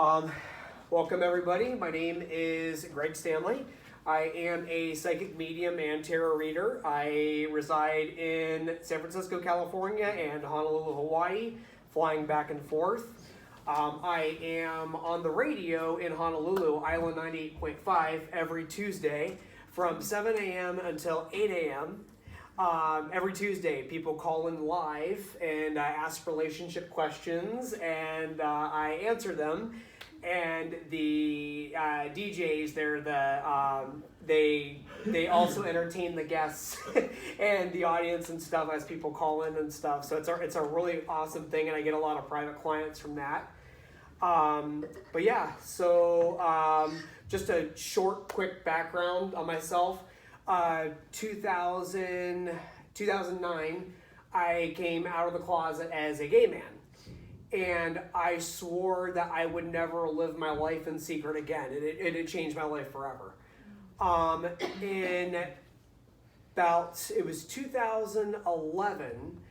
Um, Welcome everybody. My name is Greg Stanley. I am a psychic medium and tarot reader. I reside in San Francisco, California and Honolulu, Hawaii, flying back and forth. I am on the radio in Honolulu, Island 98.5, every Tuesday from 7 a.m. until 8 a.m. Every Tuesday, people call in live and I ask relationship questions and I answer them. And the DJs, they also entertain the guests and the audience and stuff as people call in and stuff. So it's a really awesome thing, and I get a lot of private clients from that. But yeah, so just a short, quick background on myself. 2009, I came out of the closet as a gay man. And I swore that I would never live my life in secret again. It changed my life forever. It was 2011,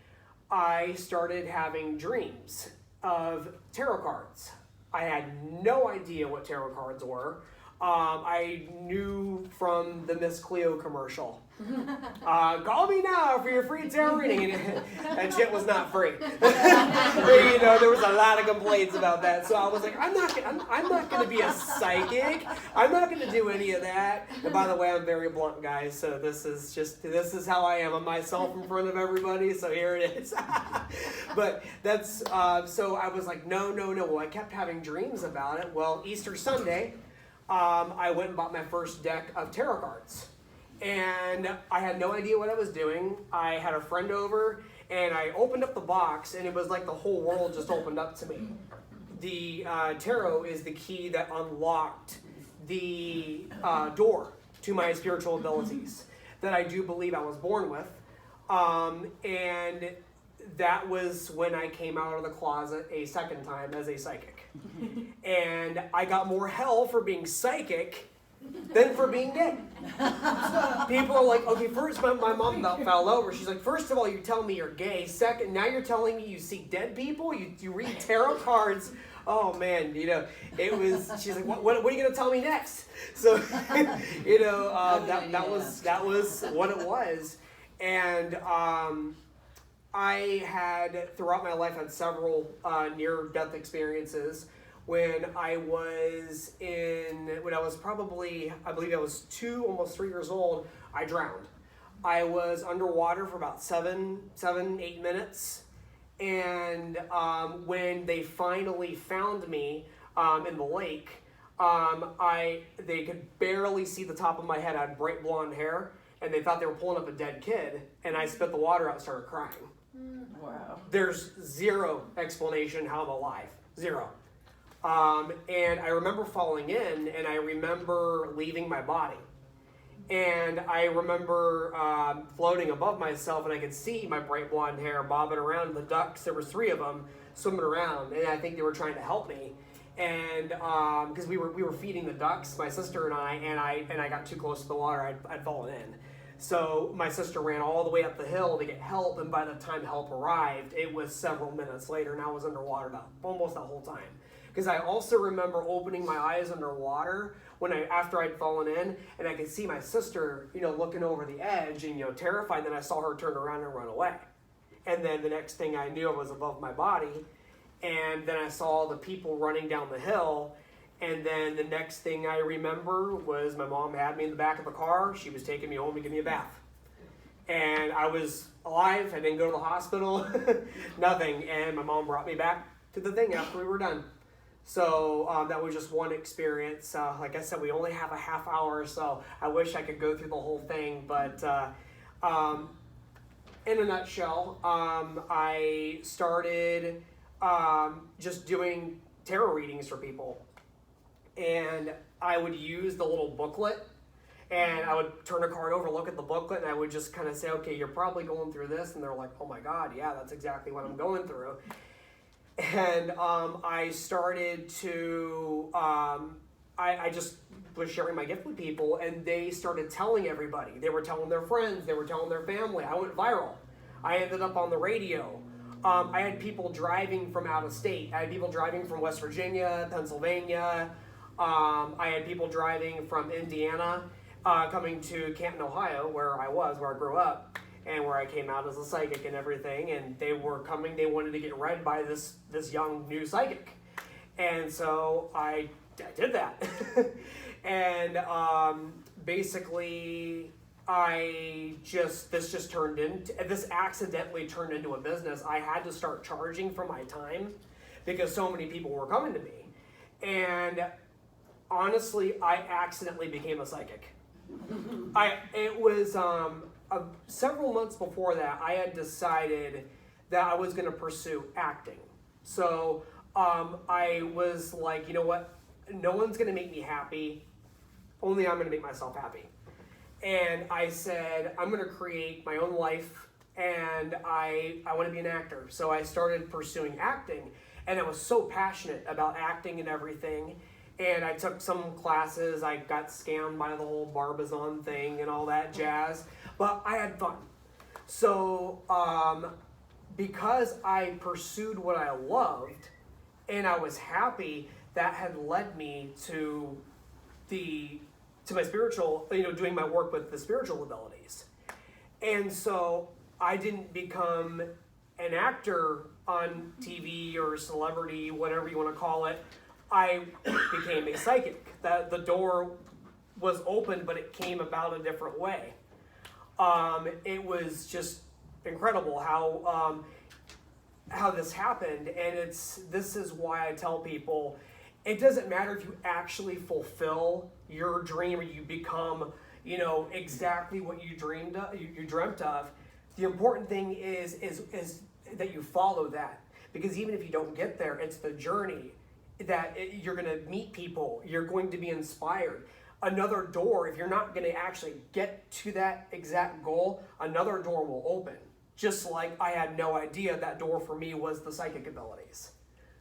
I started having dreams of tarot cards. I had no idea what tarot cards were. I knew from the Miss Cleo commercial. Call me now for your free tarot reading. And that shit was not free. There was a lot of complaints about that. So I was like, I'm not going to be a psychic. I'm not going to do any of that. And by the way, I'm very blunt, guys. So this is how I am. I'm myself in front of everybody. So here it is. But that's, so I was like, no. Well, I kept having dreams about it. Well, Easter Sunday, I went and bought my first deck of tarot cards. And I had no idea what I was doing. I had a friend over, and I opened up the box, and it was like the whole world just opened up to me. The tarot is the key that unlocked the door to my spiritual abilities that I do believe I was born with. And that was when I came out of the closet a second time as a psychic. And I got more hell for being psychic than for being gay. People are like, okay, first my mom about fell over. She's like, first of all, you tell me you're gay. Second, now you're telling me you see dead people. You read tarot cards. Oh man, it was. She's like, what are you gonna tell me next? So, that was what it was. And I had throughout my life had several near-death experiences. When I was probably, I believe I was 2, almost 3 years old, I drowned. I was underwater for about 7, 8 minutes. And when they finally found me in the lake, they could barely see the top of my head. I had bright blonde hair, and they thought they were pulling up a dead kid. And I spit the water out and started crying. Wow. There's zero explanation how I'm alive. Zero. And I remember falling in, and I remember leaving my body. And I remember floating above myself, and I could see my bright blonde hair bobbing around. The ducks, there were 3 of them swimming around, and I think they were trying to help me. And because we were feeding the ducks, my sister and I got too close to the water, I'd fallen in. So my sister ran all the way up the hill to get help, and by the time help arrived, it was several minutes later, and I was underwater almost the whole time. Because I also remember opening my eyes underwater after I'd fallen in, and I could see my sister, looking over the edge and, terrified. Then I saw her turn around and run away. And then the next thing I knew, I was above my body. And then I saw the people running down the hill. And then the next thing I remember was my mom had me in the back of the car. She was taking me home to give me a bath. And I was alive. I didn't go to the hospital. Nothing. And my mom brought me back to the thing after we were done. So that was just one experience. Like I said, we only have a half hour, so I wish I could go through the whole thing. But in a nutshell, I started just doing tarot readings for people. And I would use the little booklet, and I would turn a card over, look at the booklet, and I would just kind of say, okay, you're probably going through this. And they're like, oh my God, yeah, that's exactly what I'm going through. And I started to, I just was sharing my gift with people, and they started telling everybody. They were telling their friends, they were telling their family. I went viral. I ended up on the radio. I had people driving from out of state. I had people driving from West Virginia, Pennsylvania. I had people driving from Indiana, coming to Canton, Ohio, where I grew up, and where I came out as a psychic and everything. And they were coming, they wanted to get read by this young new psychic. And so I did that. And basically, this accidentally turned into a business. I had to start charging for my time because so many people were coming to me. And honestly, I accidentally became a psychic. It was several months before that, I had decided that I was going to pursue acting. So I was like, you know what? No one's going to make me happy. Only I'm going to make myself happy. And I said, I'm going to create my own life, and I want to be an actor. So I started pursuing acting, and I was so passionate about acting and everything. And I took some classes. I got scammed by the whole Barbizon thing and all that jazz. But I had fun. So because I pursued what I loved, and I was happy, that had led me to my spiritual, doing my work with the spiritual abilities. And so I didn't become an actor on TV or celebrity, whatever you want to call it. I became a psychic. The door was open, but it came about a different way. It was just incredible how this happened, and this is why I tell people, it doesn't matter if you actually fulfill your dream or you become, exactly what you dreamt of. The important thing is that you follow that, because even if you don't get there, it's the journey that you're going to meet people. You're going to be inspired. Another door, if you're not going to actually get to that exact goal, another door will open. Just like I had no idea that door for me was the psychic abilities.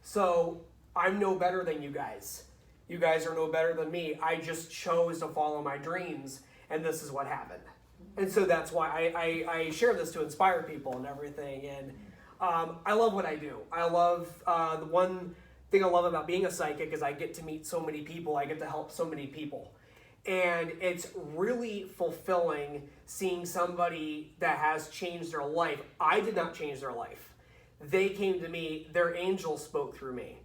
So I'm no better than you guys. You guys are no better than me. I just chose to follow my dreams, and this is what happened. And so that's why I share this to inspire people and everything. And I love what I do. I love, the one thing I love about being a psychic is I get to meet so many people. I get to help so many people. And it's really fulfilling seeing somebody that has changed their life. I did not change their life. They came to me, their angels spoke through me.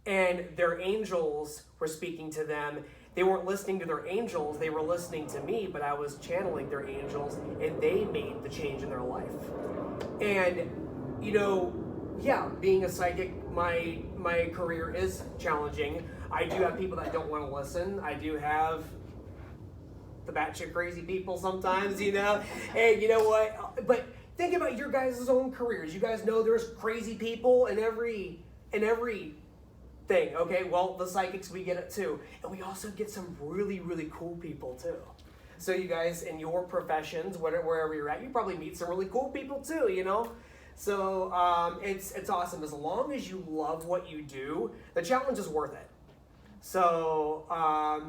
And their angels were speaking to them. They weren't listening to their angels, they were listening to me, but I was channeling their angels, and they made the change in their life. And, being a psychic, my career is challenging. I do have people that don't want to listen. I do have the batshit crazy people sometimes, And you know what? But think about your guys' own careers. You guys know there's crazy people in every thing. Okay, well, the psychics, we get it too. And we also get some really, really cool people too. So you guys, in your professions, wherever you're at, you probably meet some really cool people too, So it's awesome. As long as you love what you do, the challenge is worth it. So I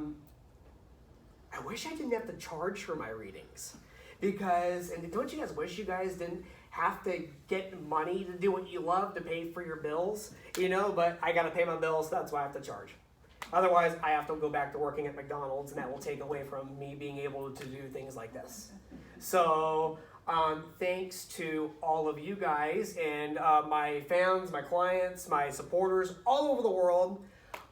wish I didn't have to charge for my readings, and don't you guys wish you guys didn't have to get money to do what you love to pay for your bills, but I got to pay my bills, so that's why I have to charge. Otherwise, I have to go back to working at McDonald's, and that will take away from me being able to do things like this. So thanks to all of you guys and my fans, my clients, my supporters all over the world.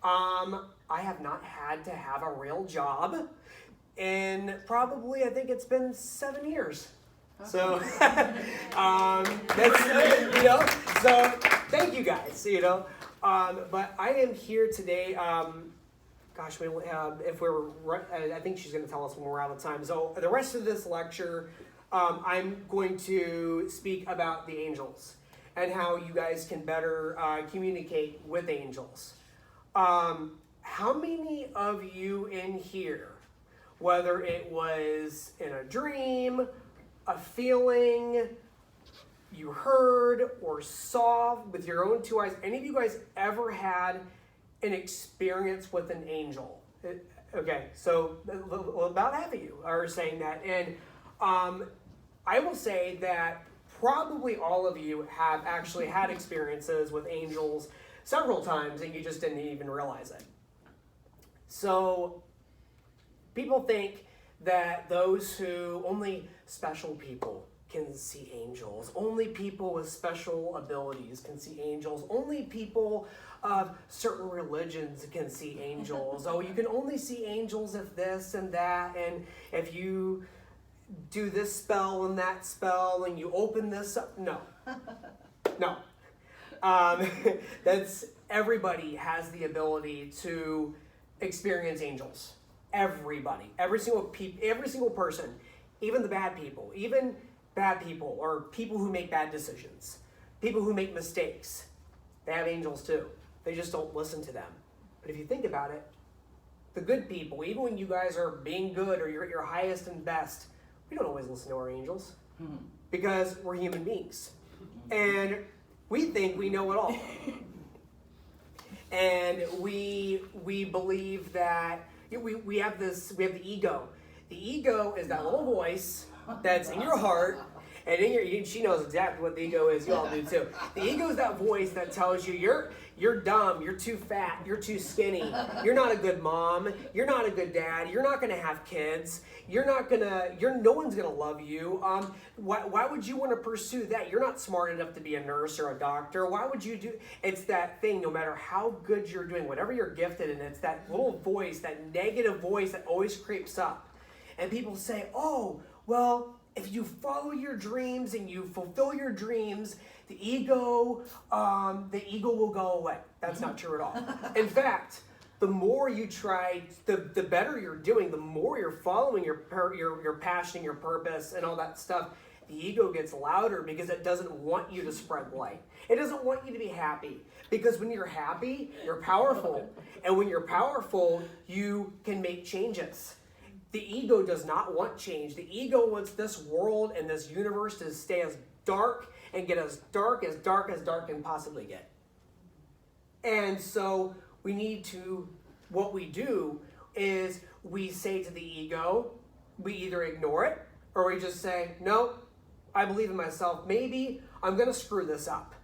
I have not had to have a real job in probably, I think it's been 7 years. Okay. So, that's, so thank you guys, but I am here today, I think she's going to tell us when we're out of time. So the rest of this lecture, I'm going to speak about the angels and how you guys can better communicate with angels. How many of you in here, whether it was in a dream, a feeling, you heard or saw with your own two eyes, any of you guys ever had an experience with an angel? Okay, so about half of you are saying that. And I will say that probably all of you have actually had experiences with angels several times and you just didn't even realize it. So people think that only special people can see angels. Only people with special abilities can see angels. Only people of certain religions can see angels. Oh, you can only see angels if this and that, and if you do this spell and that spell and you open this up. No. No. That's everybody has the ability to experience angels. Everybody. Every single person, even the bad people, even bad people or people who make bad decisions, people who make mistakes, they have angels too. They just don't listen to them. But if you think about it, the good people, even when you guys are being good or you're at your highest and best, we don't always listen to our angels because we're human beings. And we think we know it all. And we believe that we have the ego. The ego is that little voice that's in your heart, and she knows exactly what the ego is. You all do too. The ego is that voice that tells you you're dumb, you're too fat, you're too skinny, you're not a good mom, you're not a good dad, you're not gonna have kids, no one's gonna love you. Why would you want to pursue that? You're not smart enough to be a nurse or a doctor. Why would you do? It's that thing. No matter how good you're doing, whatever you're gifted in, it's that little voice, that negative voice that always creeps up, and people say, "Oh, well, if you follow your dreams and you fulfill your dreams, the ego will go away." That's not true at all. In fact, the more you try, the better you're doing, the more you're following your passion, your purpose, and all that stuff, the ego gets louder because it doesn't want you to spread light. It doesn't want you to be happy. Because when you're happy, you're powerful. And when you're powerful, you can make changes. The ego does not want change. The ego wants this world and this universe to stay as dark and get as dark can possibly get. And so what we do is we say to the ego, we either ignore it or we just say, no, I believe in myself. Maybe I'm going to screw this up.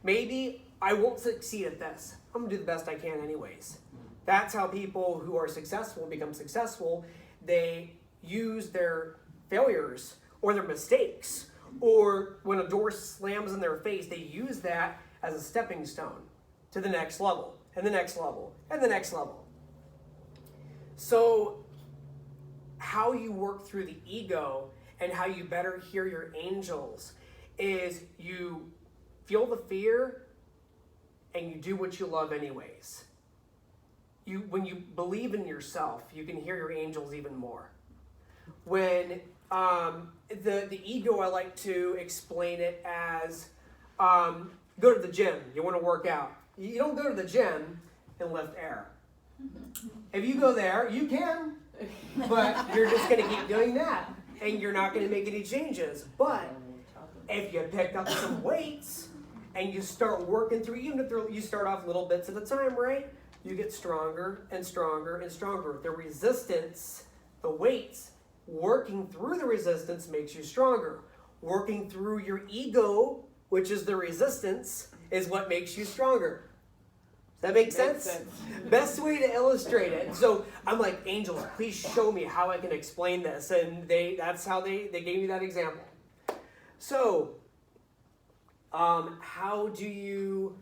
Maybe I won't succeed at this. I'm going to do the best I can anyways. That's how people who are successful become successful. They use their failures or their mistakes, or when a door slams in their face, they use that as a stepping stone to the next level, and the next level, and the next level. So how you work through the ego and how you better hear your angels is you feel the fear and you do what you love anyways. When you believe in yourself, you can hear your angels even more. When the ego, I like to explain it as go to the gym. You want to work out. You don't go to the gym and lift air. If you go there, you can, but you're just going to keep doing that, and you're not going to make any changes. But if you pick up some weights and you start working through, even if you start off little bits at a time, right? You get stronger and stronger and stronger. The resistance, the weights, working through the resistance makes you stronger. Working through your ego, which is the resistance, is what makes you stronger. Does that make sense? Best way to illustrate it. So I'm like, angels, please show me how I can explain this. And that's how they gave me that example. So how do you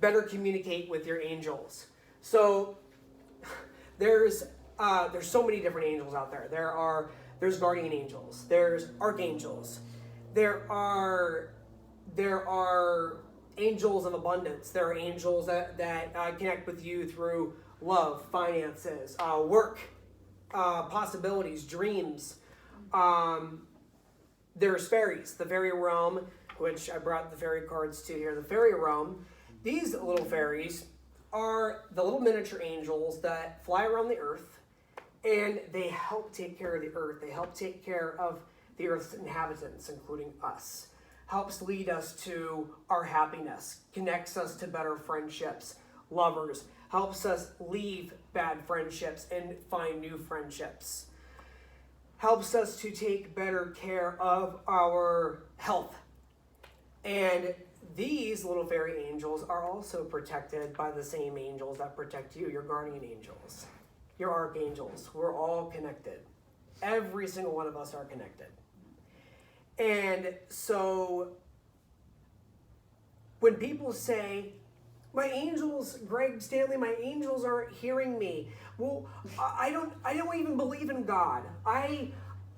better communicate with your angels? So there's so many different angels out there. There's guardian angels. There's archangels. There are angels of abundance. There are angels that connect with you through love, finances, work, possibilities, dreams. There's fairies, the fairy realm, which I brought the fairy cards to here. The fairy realm, these little fairies are the little miniature angels that fly around the earth, and they help take care of the earth. They help take care of the earth's inhabitants, including us. Helps lead us to our happiness, connects us to better friendships, lovers, helps us leave bad friendships and find new friendships. Helps us to take better care of our health. And these little fairy angels are also protected by the same angels that protect you, your guardian angels, your archangels. We're all connected. Every single one of us are connected. And so when people say, my angels, Greg, Stanley, my angels aren't hearing me. Well, I don't even believe in God. I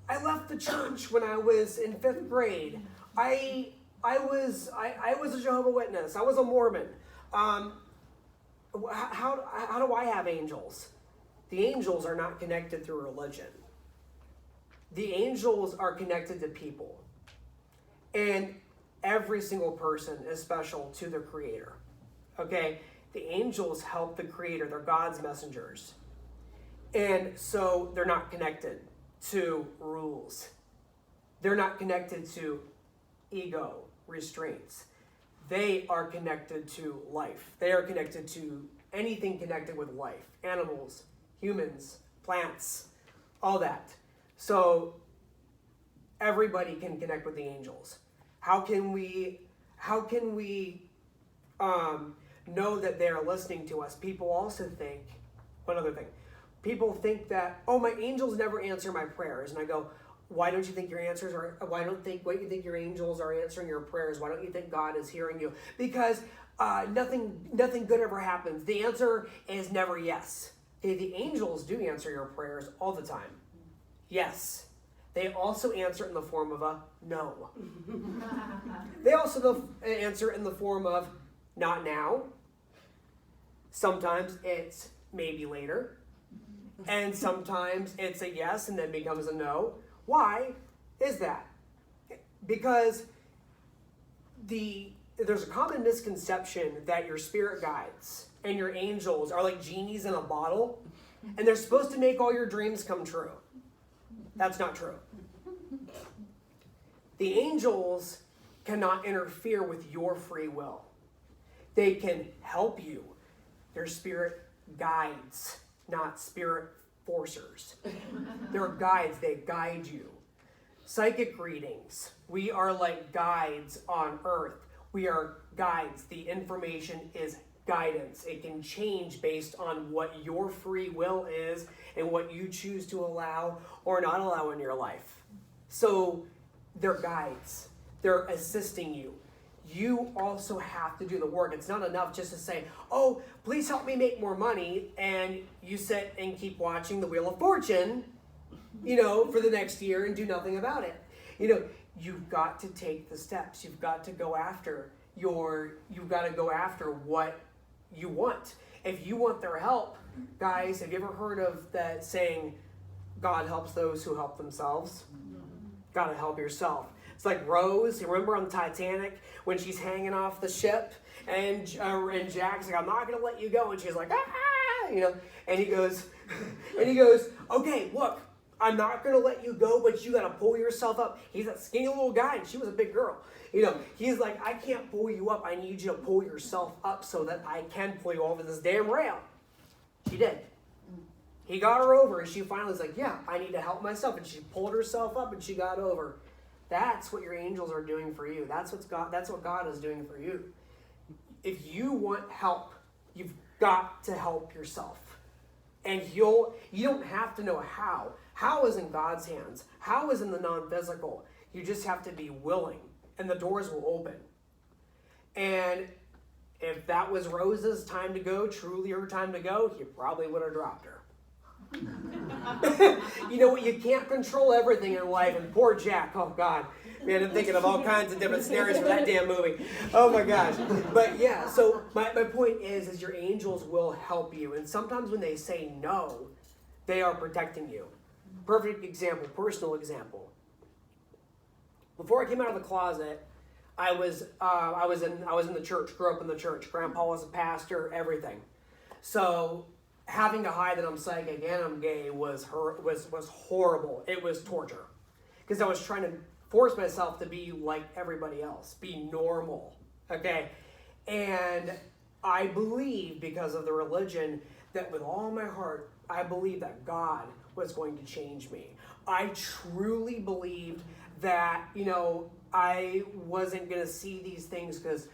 left the church when I was in 5th grade. I was a Jehovah's Witness. I was a Mormon. How do I have angels? The angels are not connected through religion. The angels are connected to people. And every single person is special to their Creator. Okay? The angels help the Creator. They're God's messengers. And so they're not connected to rules. They're not connected to ego restraints. They are connected to life. They are connected to anything connected with life. Animals, humans, plants, all that. So everybody can connect with the angels. How can we know that they are listening to us? People also think, one other thing, people think that, oh, my angels never answer my prayers. And I go, why don't you think your answers are, why don't you think your angels are answering your prayers? Why don't you think God is hearing you? Because nothing good ever happens. The answer is never yes. Okay, the angels do answer your prayers all the time. Yes. They also answer it in the form of a no. They also answer it in the form of not now. Sometimes it's maybe later. And sometimes it's a yes and then becomes a no. Why is that? Because there's a common misconception that your spirit guides and your angels are like genies in a bottle, and they're supposed to make all your dreams come true. That's not true. The angels cannot interfere with your free will. They can help you. They're spirit guides, not spirit forcers. They're guides. They guide you. Psychic readings. We are like guides on earth. We are guides. The information is guidance. It can change based on what your free will is and what you choose to allow or not allow in your life. So they're guides. They're assisting you. You also have to do the work. It's not enough just to say, oh, please help me make more money, and you sit and keep watching the Wheel of Fortune, for the next year and do nothing about it. You've got to take the steps. You've got to go after what you want. If you want their help, guys, have you ever heard of that saying, God helps those who help themselves? Gotta help yourself. It's like Rose, you remember on Titanic when she's hanging off the ship and Jack's like, I'm not gonna let you go, and she's like, and he goes, okay, look, I'm not gonna let you go, but you gotta pull yourself up. He's that skinny little guy, and she was a big girl. He's like, I can't pull you up. I need you to pull yourself up so that I can pull you over this damn rail. She did. He got her over, and she finally was like, yeah, I need to help myself. And she pulled herself up, and she got over. That's what your angels are doing for you. That's what God is doing for you. If you want help, you've got to help yourself. And you don't have to know how. How is in God's hands. How is in the non-physical. You just have to be willing, and the doors will open. And if that was Rose's time to go, truly her time to go, he probably would have dropped her. You can't control everything in life, and poor Jack, oh God, man, I'm thinking of all kinds of different scenarios for that damn movie. Oh my gosh. But yeah, so my point is your angels will help you, and sometimes when they say no, they are protecting you. Perfect example, personal example. Before I came out of the closet, I was in the church, grew up in the church. Grandpa was a pastor, everything. So having to hide that I'm psychic and I'm gay was horrible. It was torture. Because I was trying to force myself to be like everybody else, be normal, okay? And I believe, because of the religion, that with all my heart, I believed that God was going to change me. I truly believed that, I wasn't going to see these things because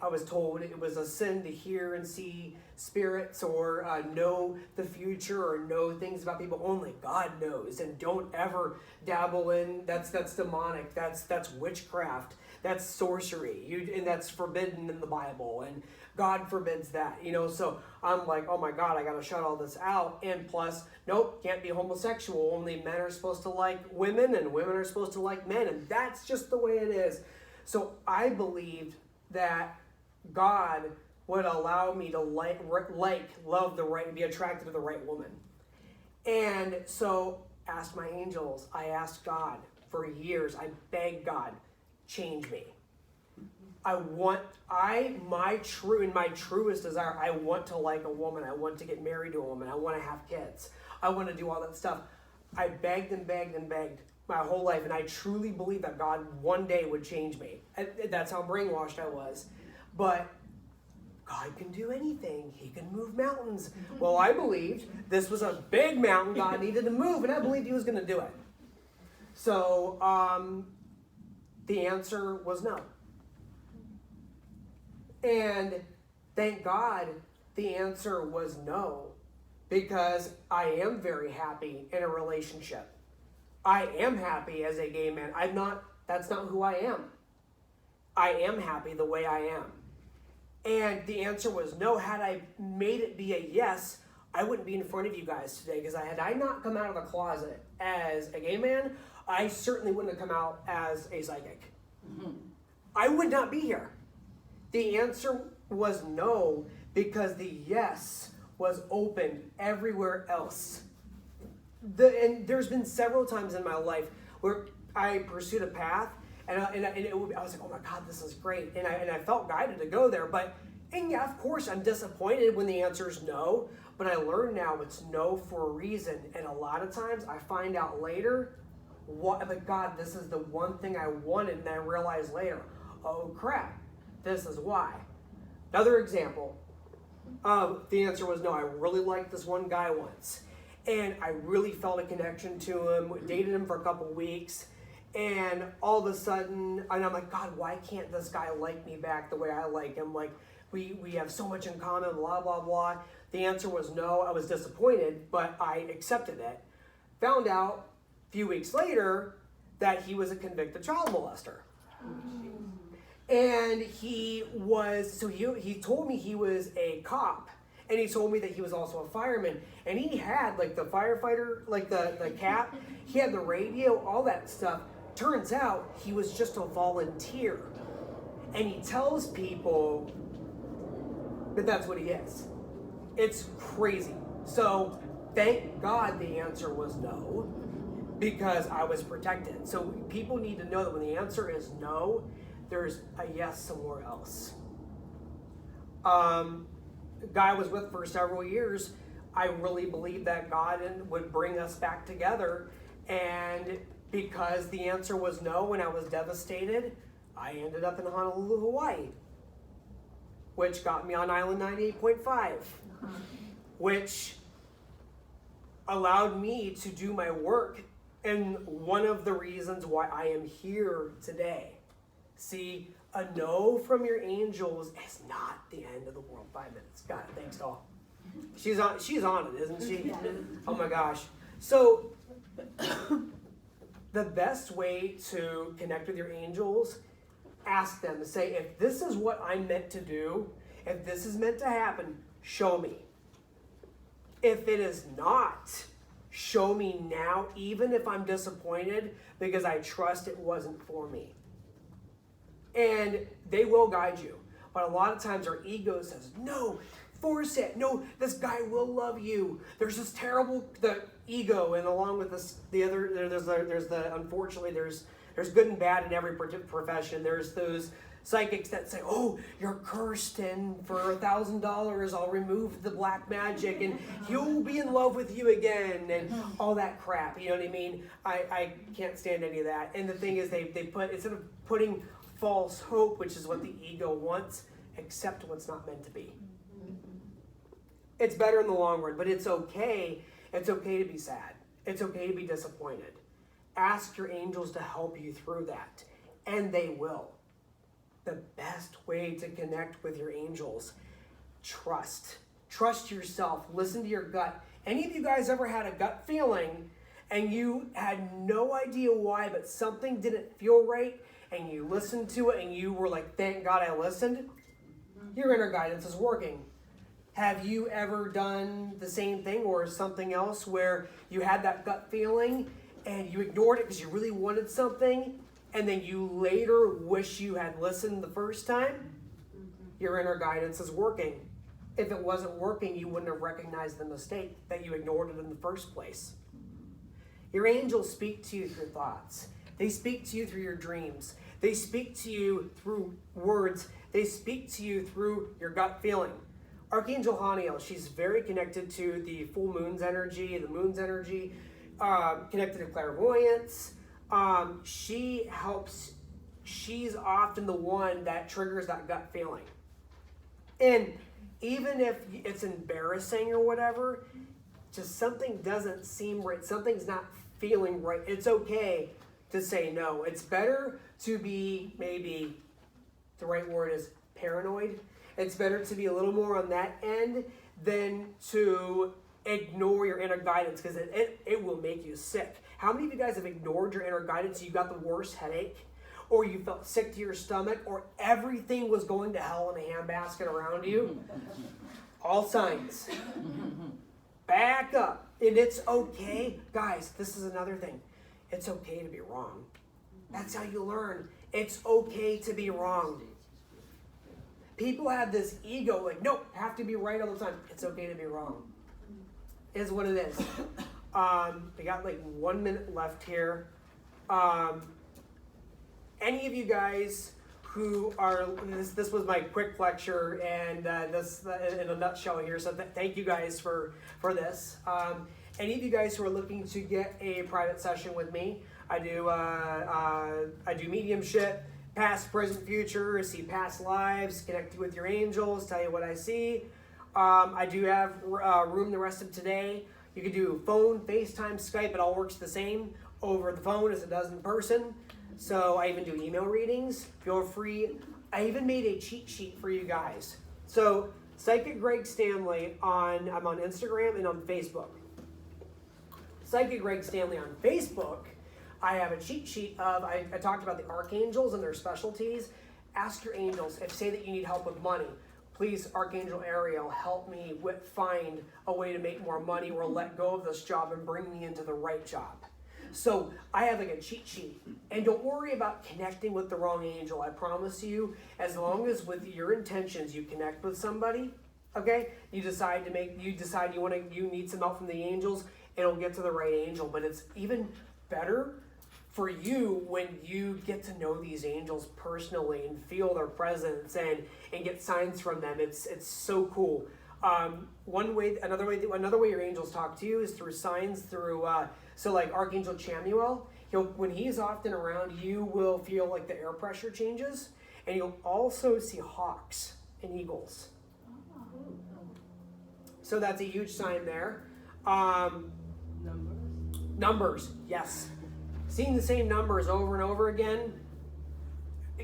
I was told it was a sin to hear and see spirits or know the future or know things about people. Only God knows, and don't ever dabble in. That's demonic. That's witchcraft. That's sorcery. And that's forbidden in the Bible, and God forbids that. So I'm like, oh my God, I got to shut all this out. And plus, nope, can't be homosexual. Only men are supposed to like women, and women are supposed to like men, and that's just the way it is. So I believed that God would allow me to love the right, be attracted to the right woman. And so asked my angels, I asked God for years, I begged God, change me. My truest desire, I want to like a woman. I want to get married to a woman. I want to have kids. I want to do all that stuff. I begged and begged and begged my whole life, and I truly believed that God one day would change me. That's how brainwashed I was. But God can do anything. He can move mountains. Well, I believed this was a big mountain God needed to move, and I believed he was going to do it. So the answer was no. And thank God the answer was no, because I am very happy in a relationship. I am happy as a gay man. That's not who I am. I am happy the way I am. And the answer was no. Had I made it be a yes, I wouldn't be in front of you guys today, because had I not come out of the closet as a gay man, I certainly wouldn't have come out as a psychic. Mm-hmm. I would not be here. The answer was no, because the yes was open everywhere else. And there's been several times in my life where I pursued a path, and I was like, oh my God, this is great. And I felt guided to go there. And yeah, of course, I'm disappointed when the answer is no, but I learned now it's no for a reason. And a lot of times I find out later, like, God, this is the one thing I wanted. And I realize later, oh crap, this is why. Another example, the answer was no. I really liked this one guy once, and I really felt a connection to him. We dated him for a couple weeks, and all of a sudden, and I'm like, God, why can't this guy like me back the way I like him? Like, we have so much in common, blah, blah, blah. The answer was no. I was disappointed, but I accepted it. Found out a few weeks later that he was a convicted child molester. And he told me he was a cop, and he told me that he was also a fireman, and he had like the firefighter, like the cap, he had the radio, all that stuff. Turns out he was just a volunteer, and he tells people that that's what he is. It's crazy. So thank God the answer was no, because I was protected. So people need to know that when the answer is no, there's a yes somewhere else. The guy I was with for several years, I really believed that God would bring us back together. And because the answer was no and I was devastated, I ended up in Honolulu, Hawaii, which got me on Island 98.5, which allowed me to do my work. And one of the reasons why I am here today. See, a no from your angels is not the end of the world. 5 minutes. Got it. Thanks, doll. She's on it, isn't she? Yeah. Oh my gosh. So, the best way to connect with your angels, ask them to say, if this is what I'm meant to do, if this is meant to happen, show me. If it is not, show me now, even if I'm disappointed, because I trust it wasn't for me. And they will guide you. But a lot of times our ego says, no, force it. No, this guy will love you. There's this the ego, and along with this, unfortunately, there's good and bad in every profession. There's those psychics that say, oh, you're cursed, and for $1,000, I'll remove the black magic, and he'll be in love with you again, and all that crap. You know what I mean? I can't stand any of that. And the thing is, they put, instead of putting false hope, which is what the ego wants, accept what's not meant to be. It's better in the long run, but it's okay. It's okay to be sad. It's okay to be disappointed. Ask your angels to help you through that. and they will. The best way to connect with your angels, trust. Trust yourself. Listen to your gut. Any of you guys ever had a gut feeling and you had no idea why, but something didn't feel right, and you listened to it and you were like, thank God I listened? Your inner guidance is working. Have you ever done the same thing or something else where you had that gut feeling and you ignored it because you really wanted something, and then you later wish you had listened the first time? Your inner guidance is working. If it wasn't working, you wouldn't have recognized the mistake that you ignored it in the first place. Your angels speak to you through thoughts. They speak to you through your dreams. They speak to you through words. They speak to you through your gut feeling. Archangel Haniel, she's very connected to the full moon's energy, the moon's energy, connected to clairvoyance. She's often the one that triggers that gut feeling. And even if it's embarrassing or whatever, just something doesn't seem right, something's not feeling right, it's okay to say no. It's better to be, maybe the right word is paranoid. It's better to be a little more on that end than to ignore your inner guidance, because it will make you sick. How many of you guys have ignored your inner guidance? You got the worst headache, or you felt sick to your stomach, or everything was going to hell in a handbasket around you? All signs. Back up. And it's okay. Guys, this is another thing. It's okay to be wrong. That's how you learn. It's okay to be wrong. People have this ego, like, nope, have to be right all the time. It's okay to be wrong. Is what it is. We got like 1 minute left here. Any of you guys who are, this was my quick lecture, and this in a nutshell here, so thank you guys for this. Any of you guys who are looking to get a private session with me, I do mediumship, past, present, future, see past lives, connect with your angels, tell you what I see. I do have room the rest of today. You can do phone, FaceTime, Skype. It all works the same over the phone as it does in person. So I even do email readings. Feel free. I even made a cheat sheet for you guys. So Psychic Greg Stanley I'm on Instagram and on Facebook. Psychic Greg Stanley on Facebook, I have a cheat sheet of, I talked about the archangels and their specialties. Ask your angels, if say that you need help with money, please, Archangel Ariel, help me find a way to make more money or let go of this job and bring me into the right job. So I have like a cheat sheet. And don't worry about connecting with the wrong angel. I promise you, as long as with your intentions you connect with somebody, okay? You decide you need some help from the angels, it'll get to the right angel. But it's even better for you when you get to know these angels personally and feel their presence and get signs from them. It's so cool. Another way your angels talk to you is through signs, through so like Archangel Chamuel, when he's often around, you will feel like the air pressure changes, and you'll also see hawks and eagles. So that's a huge sign there. Numbers, yes. Seeing the same numbers over and over again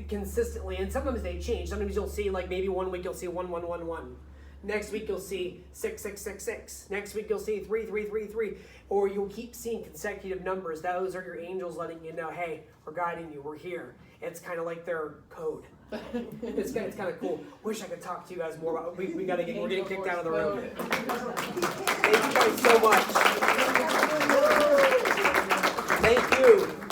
consistently, and sometimes they change. Sometimes you'll see, like, maybe 1 week you'll see 1111. Next week you'll see 6666. Next week you'll see 3333. Or you'll keep seeing consecutive numbers. Those are your angels letting you know, hey, we're guiding you, we're here. It's kind of like their code. It's kind of cool. Wish I could talk to you guys more about. We're getting kicked out of the room. Thank you guys so much. Thank you.